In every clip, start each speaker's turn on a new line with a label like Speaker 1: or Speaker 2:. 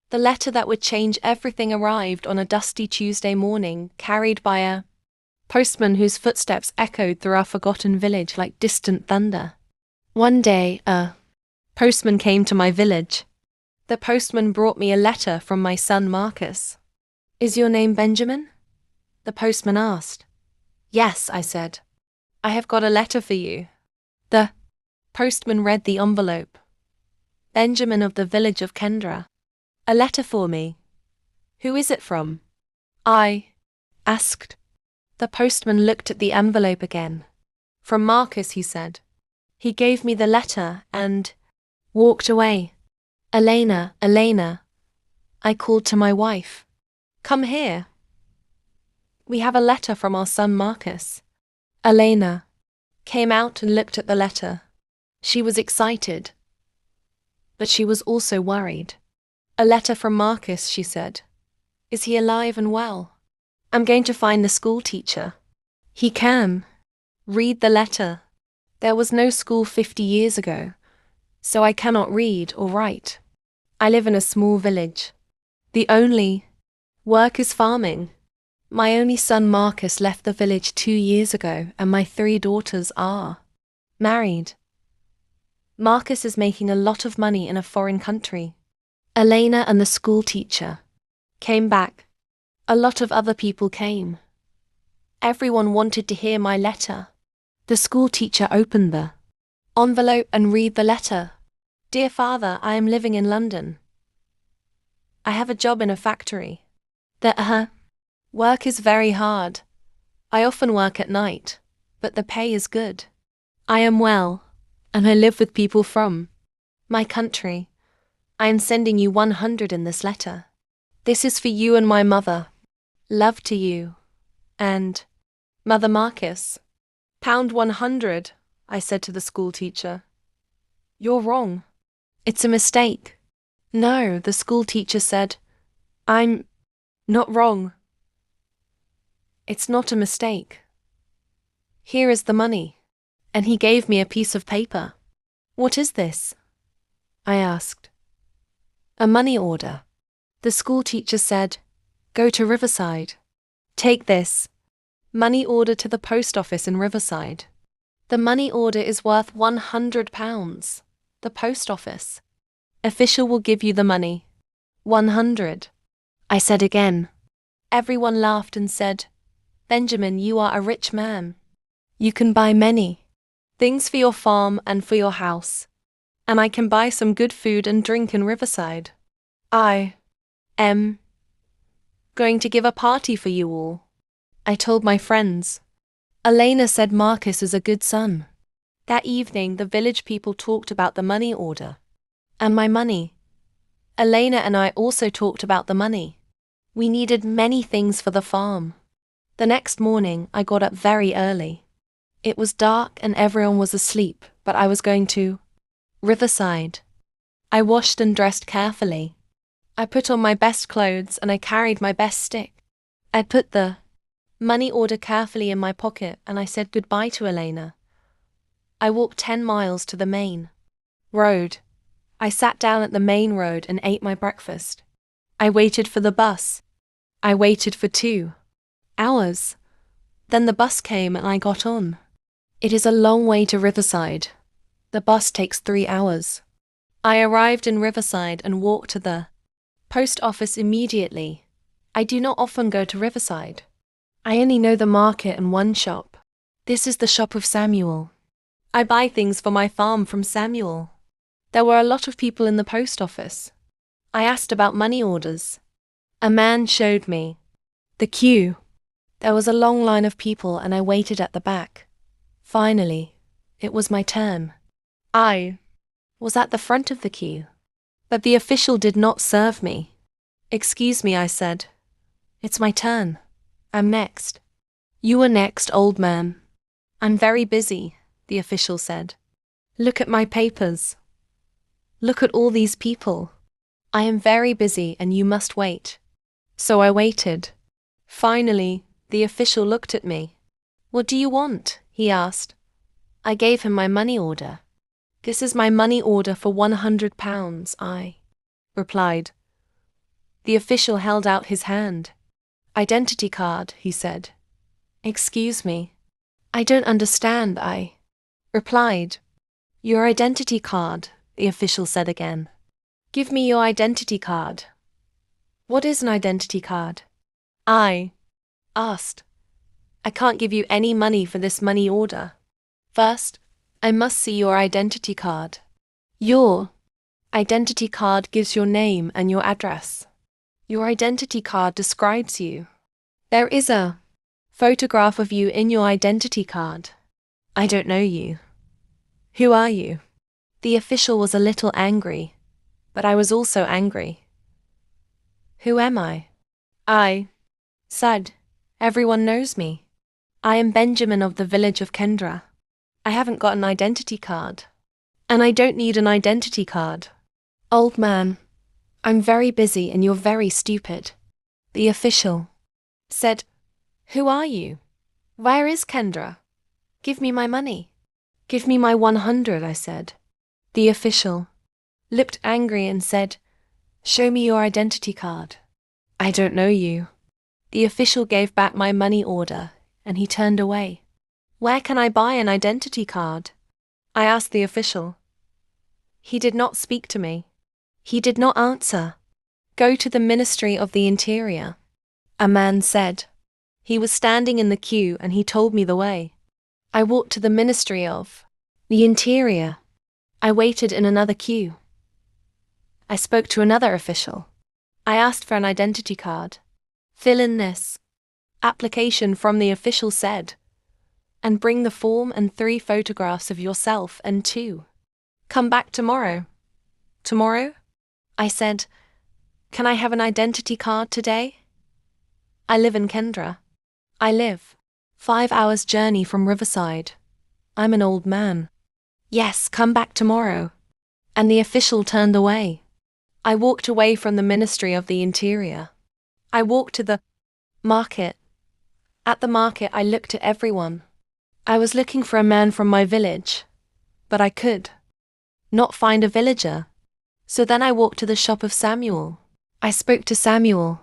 Speaker 1: The letter that would change everything arrived on a dusty Tuesday morning, carried by a postman whose footsteps echoed through our forgotten village like distant thunder. One day, a postman came to my village. The postman brought me a letter from my son Marcus. "Is your name Benjamin?" the postman asked. "Yes," I said. "I have got a letter for you." The postman read the envelope. "Benjamin of the village of Kendra. A letter for me. Who is it from?" I asked. The postman looked at the envelope again. "From Marcus," he said. He gave me the letter and walked away. "Elena, Elena," I called to my wife. "Come here. We have a letter from our son Marcus." Elena came out and looked at the letter. She was excited, but she was also worried. "A letter from Marcus," she said. "Is he alive and well? I'm going to find the school teacher. He can read the letter. There was no school 50 years ago, so I cannot read or write. I live in a small village. The only work is farming. My only son Marcus left the village 2 years ago, and my 3 daughters are married. Marcus is making a lot of money in a foreign country." Elena and the school teacher came back. A lot of other people came. Everyone wanted to hear my letter. The school teacher opened the envelope and read the letter. "Dear father, I am living in London. I have a job in a factory. The work is very hard. I often work at night, but the pay is good. I am well, and I live with people from my country. I am sending you 100 in this letter. This is for you and my mother. Love to you. And Mother Marcus." "Pound 100, I said to the school teacher. "You're wrong. It's a mistake." "No," the school teacher said. "I'm not wrong. It's not a mistake. Here is the money." And he gave me a piece of paper. "What is this?" I asked. "A money order." The school teacher said, "Go to Riverside. Take this money order to the post office in Riverside. The money order is worth £100. The post office official will give you the money. 100. I said again. Everyone laughed and said, "Benjamin, you are a rich man. You can buy many things for your farm and for your house. And I can buy some good food and drink in Riverside. I am going to give a party for you all." I told my friends. Elena said Marcus is a good son. That evening, the village people talked about the money order and my money. Elena and I also talked about the money. We needed many things for the farm. The next morning, I got up very early. It was dark and everyone was asleep, but I was going to Riverside. I washed and dressed carefully. I put on my best clothes and I carried my best stick. I put the money order carefully in my pocket and I said goodbye to Elena. I walked 10 miles to the main road. I sat down at the main road and ate my breakfast. I waited for the bus. I waited for 2 hours. Then the bus came and I got on. It is a long way to Riverside. The bus takes 3 hours. I arrived in Riverside and walked to the post office immediately. I do not often go to Riverside. I only know the market and one shop. This is the shop of Samuel. I buy things for my farm from Samuel. There were a lot of people in the post office. I asked about money orders. A man showed me the queue. There was a long line of people and I waited at the back. Finally, it was my turn. I was at the front of the queue, but the official did not serve me. "Excuse me," I said. "It's my turn. I'm next." "You are next, old man." "I'm very busy," the official said. "Look at my papers. Look at all these people. I am very busy and you must wait." So I waited. Finally, the official looked at me. "What do you want?" he asked. I gave him my money order. "This is my money order for £100, I replied. The official held out his hand. Identity card, he said. Excuse me. I don't understand, I replied. Your identity card, the official said again. Give me your identity card. What is an identity card? I asked. I can't give you any money for this money order. First, I must see your identity card. Your identity card gives your name and your address. Your identity card describes you. There is a photograph of you in your identity card. I don't know you. Who are you? The official was a little angry, but I was also angry. Who am I? I said, everyone knows me. I am Benjamin of the village of Kendra. I haven't got an identity card. And I don't need an identity card. Old man, I'm very busy and you're very stupid. The official said, who are you? Where is Kendra? Give me my money. Give me my 100, I said. The official looked angry and said, show me your identity card. I don't know you. The official gave back my money order and he turned away. Where can I buy an identity card? I asked the official. He did not speak to me. He did not answer. Go to the Ministry of the Interior, a man said. He was standing in the queue and he told me the way. I walked to the Ministry of the Interior. I waited in another queue. I spoke to another official. I asked for an identity card. Fill in this application from the official said, and bring the form and 3 photographs of yourself and 2. Come back tomorrow. Tomorrow? I said, can I have an identity card today? I live in Kendra. I live 5 hours journey from Riverside. I'm an old man. Yes, come back tomorrow. And the official turned away. I walked away from the Ministry of the Interior. I walked to the market. At the market I looked at everyone. I was looking for a man from my village, but I could not find a villager. So then I walked to the shop of Samuel. I spoke to Samuel.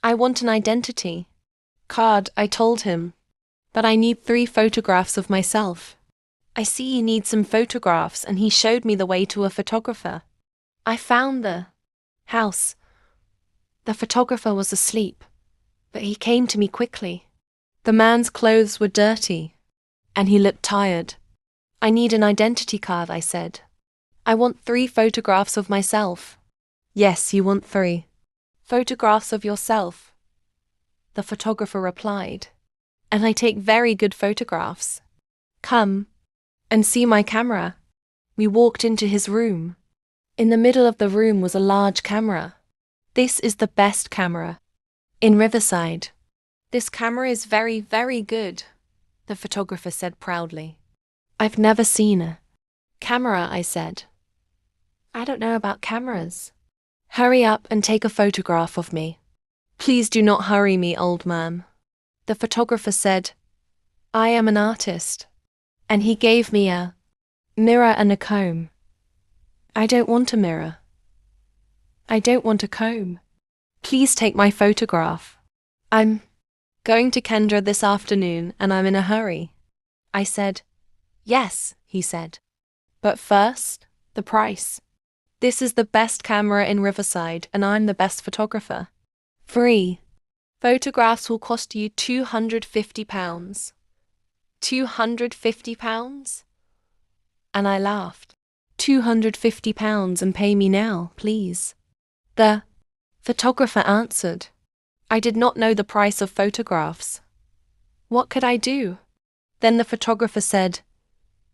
Speaker 1: I want an identity card, I told him, but I need 3 photographs of myself. I see you need some photographs, and he showed me the way to a photographer. I found the house. The photographer was asleep, but he came to me quickly. The man's clothes were dirty, and he looked tired. I need an identity card, I said. I want 3 photographs of myself. Yes, you want 3 photographs of yourself, the photographer replied. And I take very good photographs. Come and see my camera. We walked into his room. In the middle of the room was a large camera. This is the best camera in Riverside. This camera is very, very good, the photographer said proudly. I've never seen a camera, I said. I don't know about cameras. Hurry up and take a photograph of me. Please do not hurry me, old man. The photographer said, I am an artist. And he gave me a mirror and a comb. I don't want a mirror. I don't want a comb. Please take my photograph. I'm going to Kendra this afternoon and I'm in a hurry. I said, yes, he said. But first, the price. This is the best camera in Riverside and I'm the best photographer. Free. Photographs will cost you £250. £250? And I laughed. £250 and pay me now, please. The photographer answered. I did not know the price of photographs. What could I do? Then the photographer said,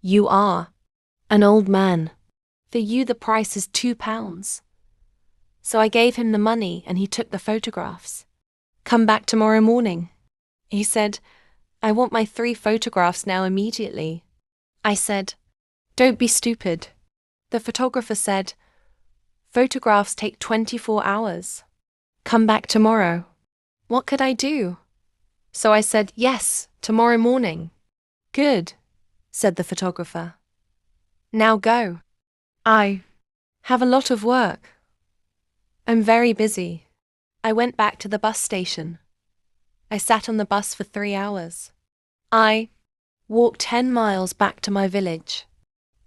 Speaker 1: you are an old man. For you the price is £2. So I gave him the money and he took the photographs. Come back tomorrow morning. He said, I want my 3 photographs now immediately. I said, don't be stupid. The photographer said, photographs take 24 hours. Come back tomorrow. What could I do? So I said, yes, tomorrow morning. Good, said the photographer. Now go. I have a lot of work. I'm very busy. I went back to the bus station. I sat on the bus for 3 hours. I walked 10 miles back to my village.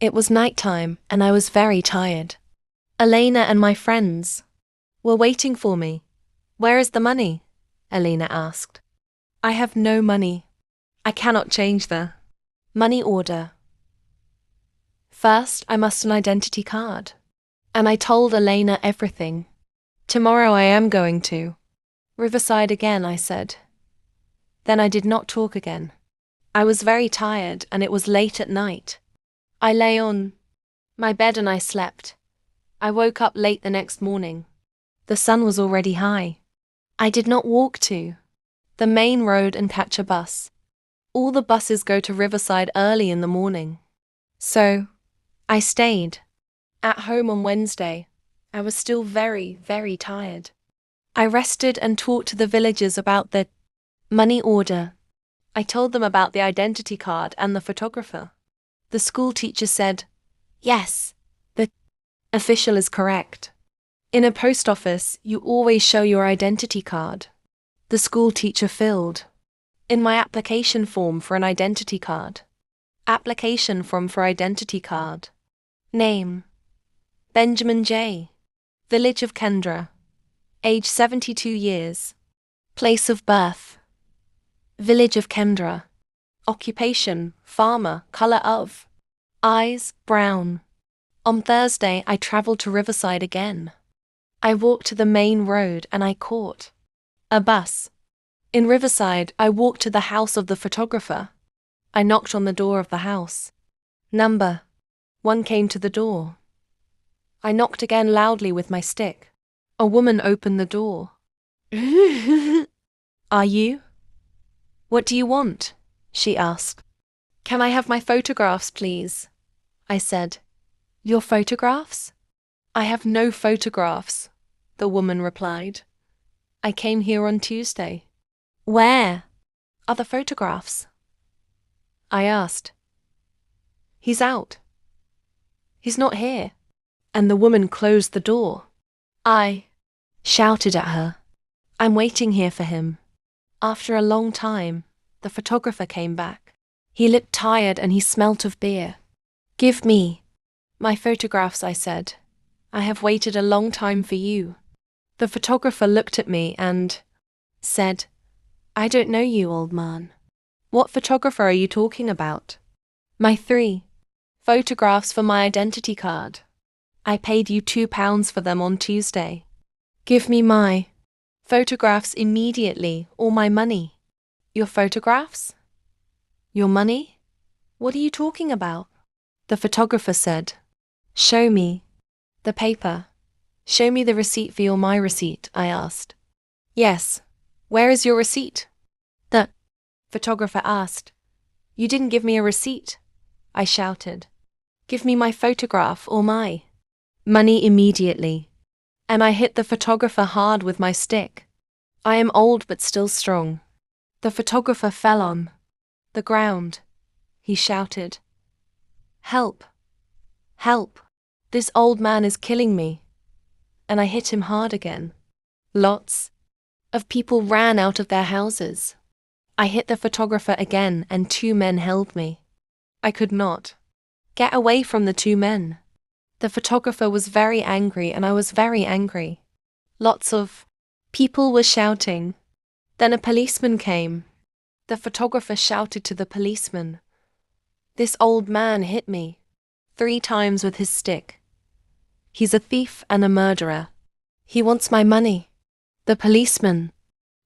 Speaker 1: It was nighttime and I was very tired. Elena and my friends were waiting for me. Where is the money? Elena asked. I have no money. I cannot change the money order. First, I must an identity card. And I told Elena everything. Tomorrow I am going to Riverside again, I said. Then I did not talk again. I was very tired and it was late at night. I lay on my bed and I slept. I woke up late the next morning. The sun was already high. I did not walk to the main road and catch a bus. All the buses go to Riverside early in the morning. So, I stayed at home on Wednesday. I was still very, very tired. I rested and talked to the villagers about the money order. I told them about the identity card and the photographer. The school teacher said, yes, the official is correct. In a post office, you always show your identity card. The school teacher filled in my application form for an identity card. Application form for identity card. Name: Benjamin J. Village of Kendra. Age 72 years. Place of birth: Village of Kendra. Occupation: farmer. Color of eyes: brown. On Thursday, I traveled to Riverside again. I walked to the main road and I caught a bus. In Riverside, I walked to the house of the photographer. I knocked on the door of the house. Number 1 came to the door. I knocked again loudly with my stick. A woman opened the door. Are you? What do you want? She asked. Can I have my photographs, please? I said. Your photographs? I have no photographs, the woman replied. I came here on Tuesday. Where are the photographs? I asked. He's out. He's not here. And the woman closed the door. I shouted at her. I'm waiting here for him. After a long time, the photographer came back. He looked tired and he smelt of beer. Give me my photographs, I said. I have waited a long time for you. The photographer looked at me and said, I don't know you, old man. What photographer are you talking about? My 3 photographs for my identity card. I paid you £2 for them on Tuesday. Give me my photographs immediately or my money. Your photographs? Your money? What are you talking about? The photographer said, Show me the paper. Show me the receipt for my receipt, I asked. Yes. Where is your receipt? The photographer asked. You didn't give me a receipt, I shouted. Give me my photograph or my money immediately. And I hit the photographer hard with my stick. I am old but still strong. The photographer fell on the ground. He shouted, Help! Help! This old man is killing me. And I hit him hard again. Lots of people ran out of their houses. I hit the photographer again and 2 men held me. I could not get away from the 2 men. The photographer was very angry and I was very angry. Lots of people were shouting. Then a policeman came. The photographer shouted to the policeman, This old man hit me 3 times with his stick. He's a thief and a murderer. He wants my money. The policeman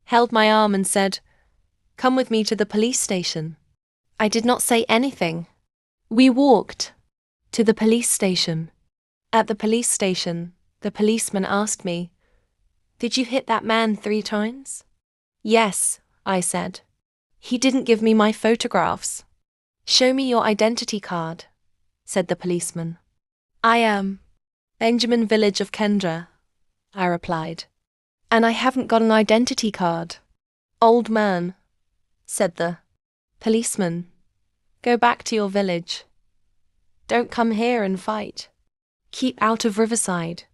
Speaker 1: held my arm and said, Come with me to the police station. I did not say anything. We walked to the police station. At the police station, the policeman asked me, Did you hit that man 3 times? Yes, I said. He didn't give me my photographs. Show me your identity card, said the policeman. I am Benjamin Village of Kendra, I replied. And I haven't got an identity card. Old man, said the policeman, go back to your village. Don't come here and fight. Keep out of Riverside.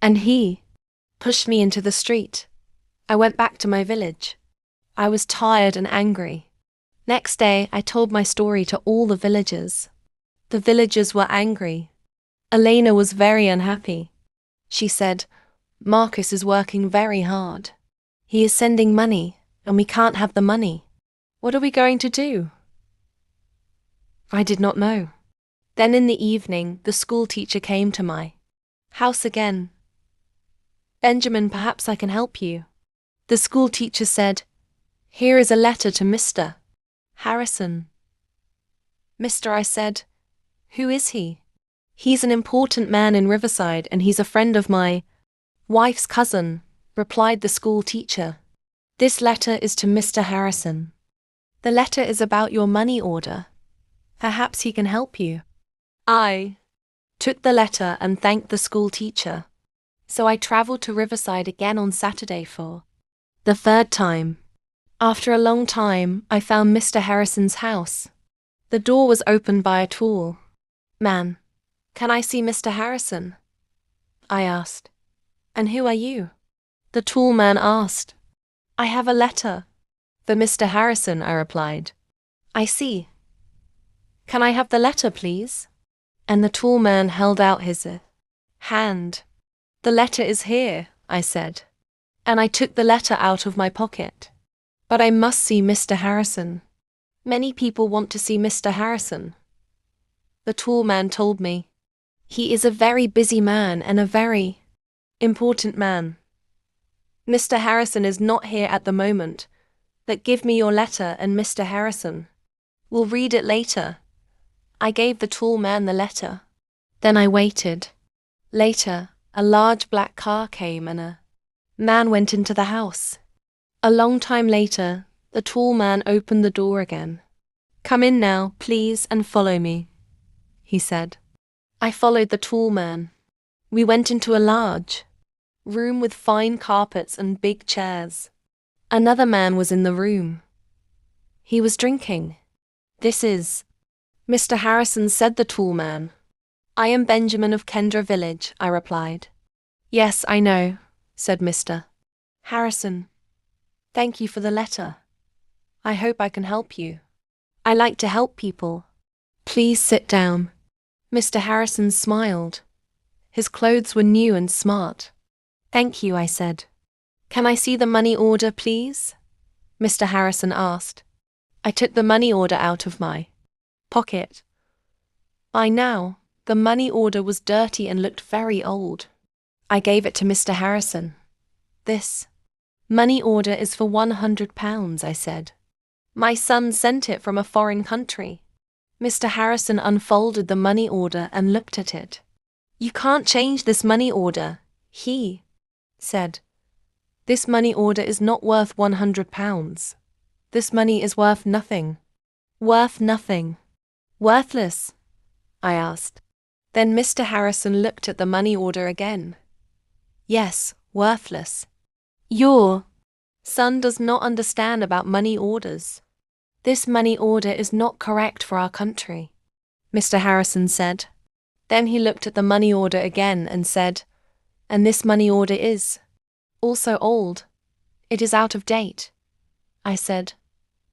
Speaker 1: And he pushed me into the street. I went back to my village. I was tired and angry. Next day, I told my story to all the villagers. The villagers were angry. Elena was very unhappy. She said, "Marcus is working very hard. He is sending money, and we can't have the money. What are we going to do?" I did not know. Then in the evening, the school teacher came to my house again. "Benjamin, perhaps I can help you." The school teacher said, "Here is a letter to Mr. Harrison." "Mr. I said, "Who is he?" "He's an important man in Riverside and he's a friend of my wife's cousin," replied the school teacher. "This letter is to Mr. Harrison. The letter is about your money order. Perhaps he can help you." I took the letter and thanked the school teacher. So I traveled to Riverside again on Saturday for the third time. After a long time, I found Mr. Harrison's house. The door was opened by a tall man. "Can I see Mr. Harrison?" I asked. "And who are you?" The tall man asked. "I have a letter for Mr. Harrison," I replied. "I see. Can I have the letter, please?" And the tall man held out his hand. "The letter is here," I said. And I took the letter out of my pocket. "But I must see Mr. Harrison. Many people want to see Mr. Harrison." The tall man told me, "He is a very busy man and a very important man. Mr. Harrison is not here at the moment, but give me your letter and Mr. Harrison will read it later." I gave the tall man the letter. Then I waited. Later, a large black car came and a man went into the house. A long time later, the tall man opened the door again. "Come in now, please, and follow me," he said. I followed the tall man. We went into a large room with fine carpets and big chairs. Another man was in the room. He was drinking. "This is Mr. Harrison," said the tall man. "I am Benjamin of Kendra village," I replied. "Yes, I know," said Mr. Harrison. "Thank you for the letter. I hope I can help you." "I like to help people. Please sit down." Mr. Harrison smiled. His clothes were new and smart. "Thank you," I said. "Can I see the money order, please?" Mr. Harrison asked. I took the money order out of my pocket. By now, the money order was dirty and looked very old. I gave it to Mr. Harrison. "This money order is for £100, I said. "My son sent it from a foreign country." Mr. Harrison unfolded the money order and looked at it. "You can't change this money order," he said. "This money order is not worth £100. This money is worth nothing." "Worth nothing? Worthless?" I asked. Then Mr. Harrison looked at the money order again. "Yes, worthless. Your son does not understand about money orders. This money order is not correct for our country," Mr. Harrison said. Then he looked at the money order again and said, "And this money order is also old. It is out of date." I said,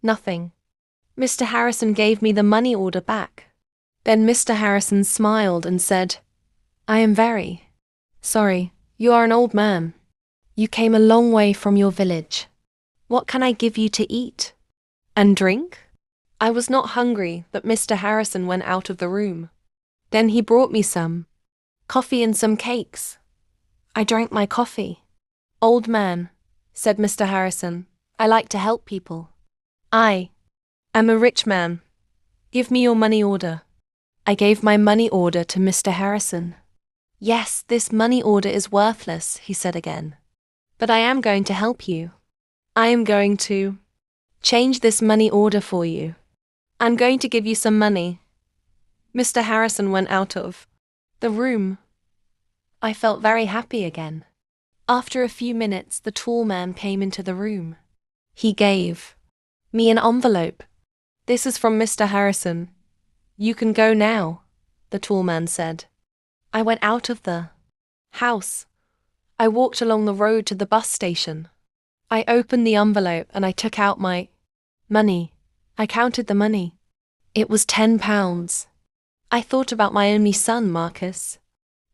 Speaker 1: "Nothing." Mr. Harrison gave me the money order back. Then Mr. Harrison smiled and said, "I am very sorry. You are an old man. You came a long way from your village. What can I give you to eat and drink?" I was not hungry, but Mr. Harrison went out of the room. Then he brought me some coffee and some cakes. I drank my coffee. "Old man," said Mr. Harrison, "I like to help people. I am a rich man. Give me your money order." I gave my money order to Mr. Harrison. "Yes, this money order is worthless," he said again. "But I am going to help you. I am going to change this money order for you. I'm going to give you some money." Mr. Harrison went out of the room. I felt very happy again. After a few minutes, the tall man came into the room. He gave me an envelope. "This is from Mr. Harrison. You can go now," the tall man said. I went out of the house. I walked along the road to the bus station. I opened the envelope and I took out my money. I counted the money. It was £10. I thought about my only son, Marcus.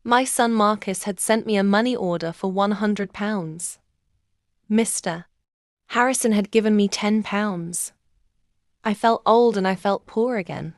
Speaker 1: My son Marcus had sent me a money order for £100. Mr. Harrison had given me £10. I felt old and I felt poor again.